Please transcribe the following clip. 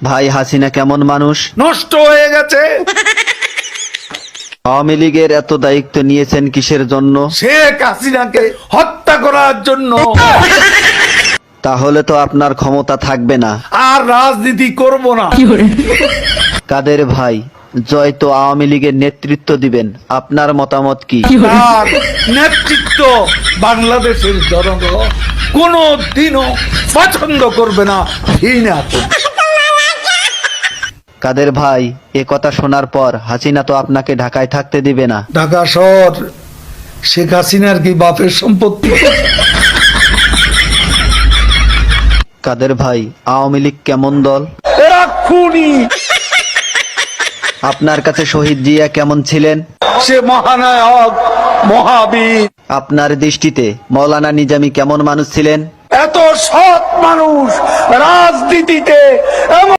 ভাই হাসিনা কেমন মানুষ? নষ্ট হয়ে গেছে। আওয়ামী লীগের এত দায়িত্ব নিয়েছেন কিসের জন্য? শেখ হাসিনাকে হত্যা করার জন্য। তাহলে তো আপনার ক্ষমতা থাকবে না। আর রাজনীতি করব না। কাদের ভাই, জয় তো আওয়ামী লীগের নেতৃত্ব দিবেন, আপনার মতামত কি? তার নেতৃত্ব বাংলাদেশের জনগণ কোনো দিনও পছন্দ করবে না, ঘৃণা করবে। কাদের ভাই, এ কথা শোনার পর হাসিনা তো আপনাকে ঢাকায় থাকতে দিবে না। ঢাকা শহর শেখ হাসিনার কি বাপের সম্পত্তি? কাদের ভাই, আওয়ামী লীগ কেমন দল? এরা খুনি। আপনার কাছে শহীদ জিয়া কেমন ছিলেন? সে মহানায়ক, মহাবীর। আপনার দৃষ্টিতে মৌলানা নিজামী কেমন মানুষ ছিলেন? এত সৎ মানুষ রাজনীতিতে এমন